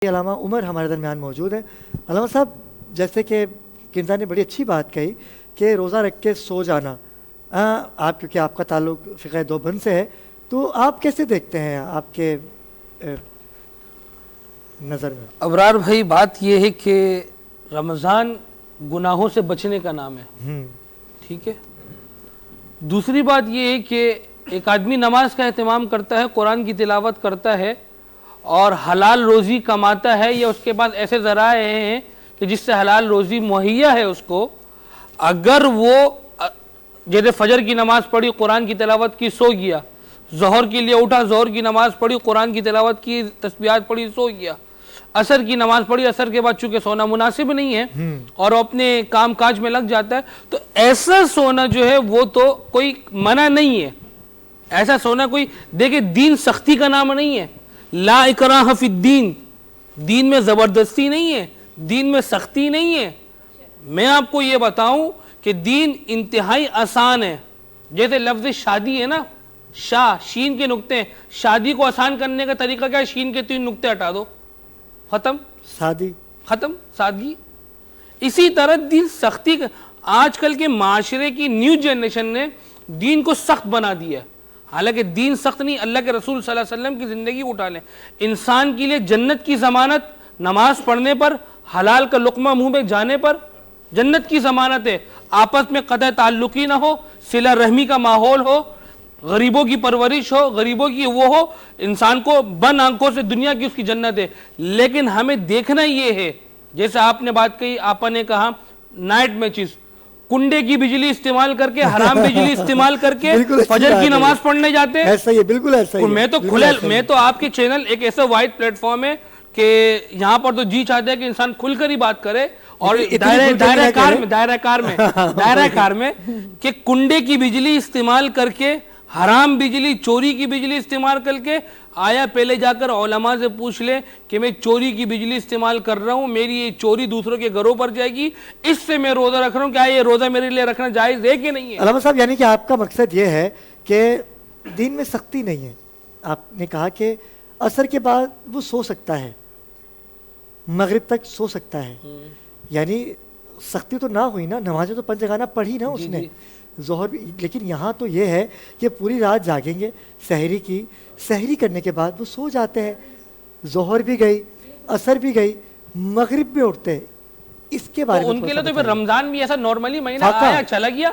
علامہ عمر ہمارے درمیان موجود ہیں۔ علامہ صاحب، جیسے کہ کنزا نے بڑی اچھی بات کہی کہ روزہ رکھ کے سو جانا، آپ کیونکہ آپ کا تعلق فقہ دیوبند سے ہے، تو آپ کیسے دیکھتے ہیں آپ کے نظر میں؟ ابرار بھائی، بات یہ ہے کہ رمضان گناہوں سے بچنے کا نام ہے، ٹھیک ہے۔ دوسری بات یہ ہے کہ ایک آدمی نماز کا اہتمام کرتا ہے، قرآن کی تلاوت کرتا ہے اور حلال روزی کماتا ہے، یا اس کے پاس ایسے ذرائع ہیں کہ جس سے حلال روزی مہیا ہے اس کو، اگر وہ جیسے فجر کی نماز پڑھی، قرآن کی تلاوت کی، سو گیا، ظہر کے لیے اٹھا، ظہر کی نماز پڑھی، قرآن کی تلاوت کی، تسبیحات پڑھی، سو گیا، عصر کی نماز پڑھی، عصر کے بعد چونکہ سونا مناسب نہیں ہے اور اپنے کام کاج میں لگ جاتا ہے، تو ایسا سونا جو ہے وہ تو کوئی منع نہیں ہے، ایسا سونا کوئی، دیکھیں دین سختی کا نام نہیں ہے، لا اکراہ فی الدین، دین میں زبردستی نہیں ہے، دین میں سختی نہیں ہے۔ میں آپ کو یہ بتاؤں کہ دین انتہائی آسان ہے، جیسے لفظ شادی ہے نا، شین کے نقطے ہیں، شادی کو آسان کرنے کا طریقہ کیا ہے؟ شین کے 3 نقطے ہٹا دو، ختم، ختم، سادگی۔ اسی طرح دین سختی کا، آج کل کے معاشرے کی نیو جنریشن نے دین کو سخت بنا دیا ہے، حالانکہ دین سخت نہیں۔ اللہ کے رسول صلی اللہ علیہ وسلم کی زندگی اٹھا لیں، انسان کے لیے جنت کی ضمانت نماز پڑھنے پر، حلال کا لقمہ منہ میں جانے پر جنت کی ضمانت ہے، آپس میں قطع تعلقی نہ ہو، صلہ رحمی کا ماحول ہو، غریبوں کی پرورش ہو، غریبوں کی وہ ہو، انسان کو بند آنکھوں سے دنیا کی اس کی جنت ہے۔ لیکن ہمیں دیکھنا یہ ہے، جیسے آپ نے بات کہی، آپا نے کہا نائٹ میچز، کنڈے کی بجلی استعمال کر کے، حرام بجلی استعمال کر کے فجر کی نماز پڑھنے جاتے ہیں۔ ایسا ہی ہے، بالکل ایسا ہی ہے۔ میں تو آپ کے چینل ایک ایسا وائڈ پلیٹ فارم ہے کہ یہاں پر تو جی چاہتے ہیں کہ انسان کھل کر ہی بات کرے، اور دائرہ کار میں کہ کنڈے کی بجلی استعمال کر کے، حرام بجلی، چوری کی بجلی استعمال کر کے، آیا پہلے جا کر علماء سے پوچھ لے کہ میں چوری کی بجلی استعمال کر رہا ہوں، میری یہ چوری دوسروں کے گھروں پر جائے گی، اس سے میں روزہ رکھ رہا ہوں، کیا یہ روزہ میرے لیے رکھنا جائز ہے کہ نہیں ہے؟ علامہ صاحب، یعنی کہ آپ کا مقصد یہ ہے کہ دین میں سختی نہیں ہے۔ آپ نے کہا کہ عصر کے بعد وہ سو سکتا ہے، مغرب تک سو سکتا ہے، یعنی سختی تو نہ ہوئی نا، نمازیں تو 5 جگانہ پڑھی نا اس نے، ظہر بھی۔ لیکن یہاں تو یہ ہے کہ پوری رات جاگیں گے، سحری کرنے کے بعد وہ سو جاتے ہیں، ظہر بھی گئی، عصر بھی گئی، مغرب بھی اٹھتے ہیں۔ اس کے بارے میں ان کے لیے تو پھر رمضان بھی ایسا نارملی مہینہ آیا چلا گیا۔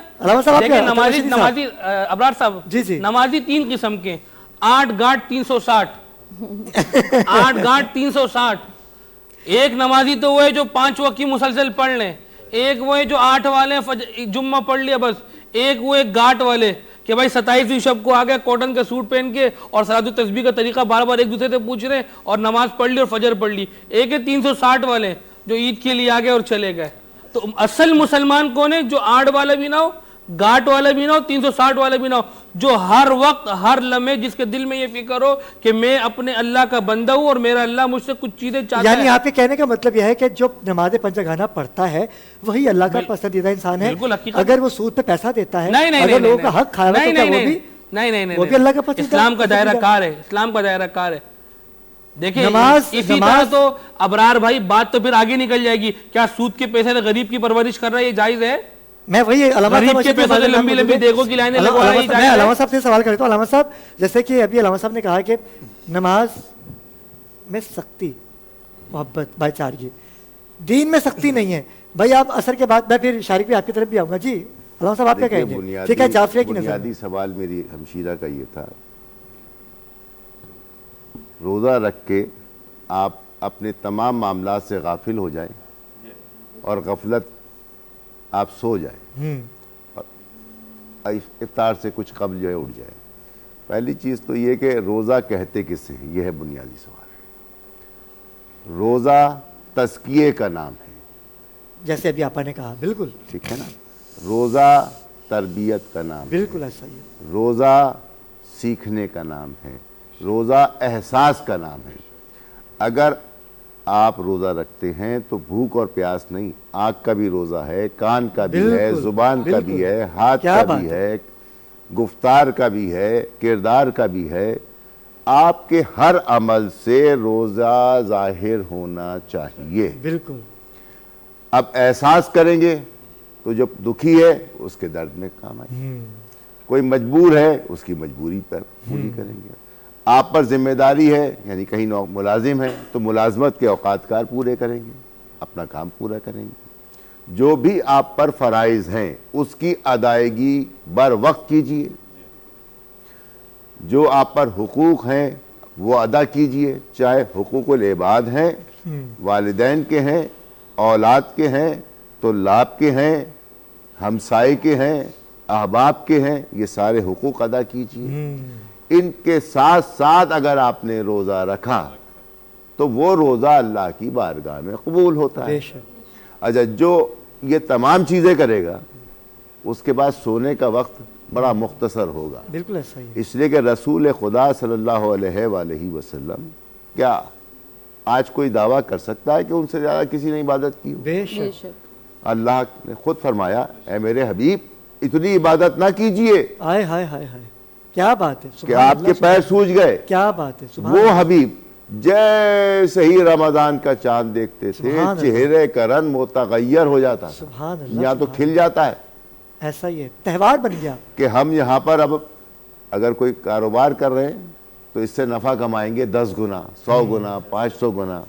دیکھیں نمازی ابرار صاحب، نمازی 3 قسم کے، 8 گاٹ 360، 8 گاٹ 360۔ ایک نمازی تو وہ ہے جو 5 وقت کی مسلسل پڑھ لیں، ایک وہ ہے جو 8 والے جمعہ پڑھ لیا بس، ایک وہ ایک گاٹ والے کہ بھائی 27ویں شب کو آگئے کاٹن کا سوٹ پہن کے اور صلاۃ التسبیح کا طریقہ بار بار ایک دوسرے سے پوچھ رہے اور نماز پڑھ لی اور فجر پڑھ لی۔ ایک ہے 360 والے جو عید کے لیے آگئے اور چلے گئے۔ تو اصل مسلمان کون ہے؟ جو 8 والا بھی نہ ہو، گاٹ والا بھی نہ ہو، 360 والا بھی نہ ہو، جو ہر وقت ہر لمحے جس کے دل میں یہ فکر ہو کہ میں اپنے اللہ کا بندہ ہوں اور میرا اللہ مجھ سے کچھ چیزیں چاہتا ہے۔ یعنی آپ کے کہنے کا مطلب یہ ہے کہ جو نماز 5 جگانہ پڑھتا ہے وہی اللہ کا پسندیدہ انسان ہے۔ اگر وہ سود پہ پیسہ دیتا ہے، اگر لوگوں کا حق کھا رہا ہے، تو وہ بھی اللہ کا پسندیدہ۔ اسلام کا دائرہ کار ہے، اسلام کا دائرہ کار ہے۔ دیکھیں اسی طرح تو ابرار بھائی بات تو پھر آگے نکل جائے گی، کیا سود کے پیسے سے غریب کی پرورش کر رہا ہے یہ جائز ہے؟ میں وہی غریب کے پیسے سے لمبی لمبی دیکھو کی لائنیں لگوا رہی میں علامہ صاحب سے سوال کرتا ہوں۔ علامہ صاحب، جیسے کہ ابھی علامہ صاحب نے کہا کہ نماز میں سختی، محبت، بھائی چارگی، دین میں سختی نہیں ہے۔ بھائی آپ عصر کے بعد، میں پھر شارق بھی آپ کی طرف بھی آؤں گا۔ جی علامہ صاحب آپ کیا کہیں گے؟ ٹھیک ہے، جعفریہ کی نظر میں بنیادی سوال میری ہمشیرہ کا یہ تھا، روزہ رکھ کے آپ اپنے تمام معاملات سے غافل ہو جائیں اور غفلت آپ سو جائیں اور افطار سے کچھ قبل جو ہے اٹھ جائیں۔ پہلی چیز تو یہ کہ روزہ کہتے کس ہیں، یہ ہے بنیادی سوال۔ روزہ تزکیے کا نام ہے، جیسے ابھی آپ نے کہا، بالکل ٹھیک ہے نا۔ روزہ تربیت کا نام ہے، بالکل ایسا ہی ہے۔ روزہ سیکھنے کا نام ہے، روزہ احساس کا نام ہے۔ اگر آپ روزہ رکھتے ہیں تو بھوک اور پیاس نہیں، آنکھ کا بھی روزہ ہے، کان کا بھی ہے، زبان کا بھی ہے، ہاتھ کا بھی ہے، گفتار کا بھی ہے، کردار کا بھی ہے، آپ کے ہر عمل سے روزہ ظاہر ہونا چاہیے. بالکل. اب احساس کریں گے تو جو دکھی ہے اس کے درد میں کام آئے. کوئی مجبور ہے اس کی مجبوری پر پوری کریں گے. آپ پر ذمہ داری ہے یعنی کہیں ملازم ہے تو ملازمت کے اوقات کار پورے کریں گے, اپنا کام پورا کریں گے. جو بھی آپ پر فرائض ہیں اس کی ادائیگی بر وقت کیجئے. جو آپ پر حقوق ہیں وہ ادا کیجئے, چاہے حقوق العباد ہیں, والدین کے ہیں, اولاد کے ہیں, طلاب کے ہیں, ہمسائے کے ہیں, احباب کے ہیں, یہ سارے حقوق ادا کیجئے. ان کے ساتھ ساتھ اگر آپ نے روزہ رکھا تو وہ روزہ اللہ کی بارگاہ میں قبول ہوتا ہے. اچھا, جو یہ تمام چیزیں کرے گا اس کے بعد سونے کا وقت بڑا مختصر ہوگا. بالکل ایسا ہی. اس لیے کہ رسول خدا صلی اللہ علیہ وآلہ وسلم کیا آج کوئی دعویٰ کر سکتا ہے کہ ان سے زیادہ کسی نے عبادت کی ہو؟ بے شک. اللہ نے خود فرمایا اے میرے حبیب اتنی عبادت نہ کیجئے. ہائے ہائے ہائے ہائے, کیا بات ہے, کہ آپ کے پیر سوج گئے. کیا بات ہے. وہ حبیب جیسے ہی رمضان کا چاند دیکھتے تھے چہرے کا رنگ متغیر ہو جاتا تھا, یہاں تو کھل جاتا ہے. ایسا ہی ہے, تہوار بن گیا کہ ہم یہاں پر اب اگر کوئی کاروبار کر رہے ہیں تو اس سے نفع کمائیں گے 10 گنا, 100 گنا, 500 گنا.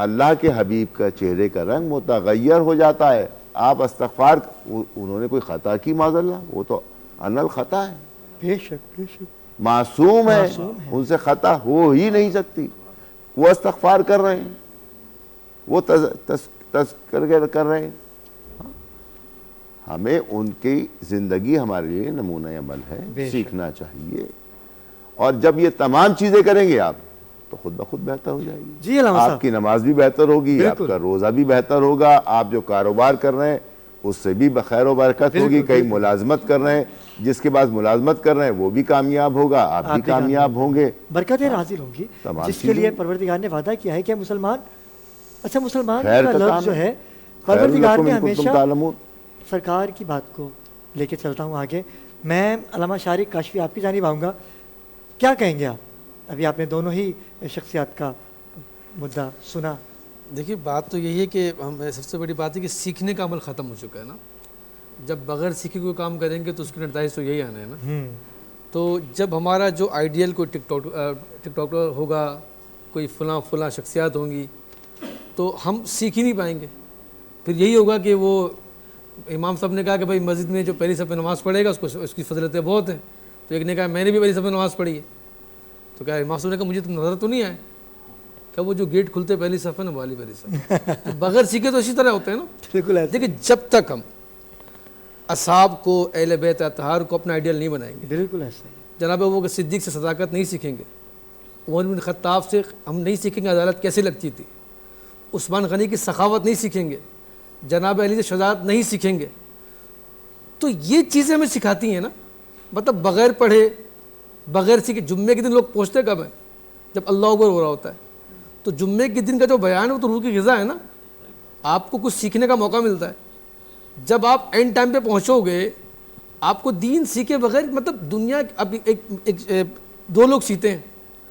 اللہ کے حبیب کا چہرے کا رنگ متغیر ہو جاتا ہے. آپ استغفار, انہوں نے کوئی خطا کی معاذ اللہ, وہ تو ان الخطا ہے. بے شک بے شک, معصوم ہے, ان سے خطا ہو ہی نہیں سکتی. وہ استغفار کر رہے ہیں, وہ تذکر کر رہے ہیں. ہمیں ان کی زندگی ہمارے لیے نمونہ عمل ہے, سیکھنا چاہیے. اور جب یہ تمام چیزیں کریں گے آپ تو خود بخود بہتر ہو جائے گی. جی علامہ صاحب, آپ کی نماز بھی بہتر ہوگی, آپ کا روزہ بھی بہتر ہوگا, آپ جو کاروبار کر رہے ہیں اس سے بھی خیر و برکت ہوگی. کہیں ملازمت کر رہے ہیں, جس کے بعد ملازمت کر رہے ہیں وہ بھی کامیاب ہوگا, آپ بھی کامیاب ہوں گے, برکتیں حاصل ہوں گی, جس کے لیے پروردگار نے وعدہ کیا ہے کہ مسلمان, اچھا مسلمان کا لفظ جو ہے پروردگار نے ہمیشہ سرکار کی بات کو لے کے چلتا ہوں آگے. میں علامہ شارق کاشفی آپ کی جانب آؤں گا, کیا کہیں گے آپ؟ ابھی آپ نے دونوں ہی شخصیات کا مدعا سنا. دیکھیے بات تو یہی ہے کہ ہم سب سے بڑی بات ہے کہ سیکھنے کا عمل ختم ہو چکا ہے نا. جب بغیر سیکھے کوئی کام کریں گے تو اس کے نتائج تو یہی آنے ہیں نا. تو جب ہمارا جو آئیڈیل کوئی ٹک ٹاکر ہوگا, کوئی فلاں شخصیات ہوں گی, تو ہم سیکھ ہی نہیں پائیں گے. پھر یہی ہوگا کہ وہ امام صاحب نے کہا کہ بھائی مسجد میں جو پہلی صف میں نماز پڑھے گا اس کی فضیلتیں بہت ہیں. تو ایک نے کہا میں نے بھی پہلی صف میں نماز پڑھی ہے. تو کیا امام صاحب نے کہا مجھے تم نظر تو نہیں آئے؟ کہ وہ جو گیٹ کھلتے پہلی صف ہے نا, والی پہلی صف. بغیر سیکھے تو اسی طرح ہوتے ہیں نا. دیکھیں جب تک ہم اصحاب کو, اہل بیت اطہار کو اپنا آئیڈیل نہیں بنائیں گے, بالکل ایسا ہی. جناب ابو صدیق سے صداقت نہیں سیکھیں گے, عمر بن خطاب سے ہم نہیں سیکھیں گے عدالت کیسے لگتی تھی, عثمان غنی کی سخاوت نہیں سیکھیں گے, جناب علی سے شجاعت نہیں سیکھیں گے. تو یہ چیزیں ہمیں سکھاتی ہیں نا. مطلب بغیر پڑھے بغیر سیکھے, جمعے کے دن لوگ پہنچتے کب ہیں؟ جب اللہ اکبر ہو رہا ہوتا ہے. تو جمعے کے دن کا جو بیان ہے وہ تو روح کی غذا ہے نا. آپ کو کچھ سیکھنے کا موقع ملتا ہے. جب آپ اینڈ ٹائم پہ پہنچو گے, آپ کو دین سیکھے بغیر, مطلب دنیا اب ایک 2 لوگ سیتے ہیں,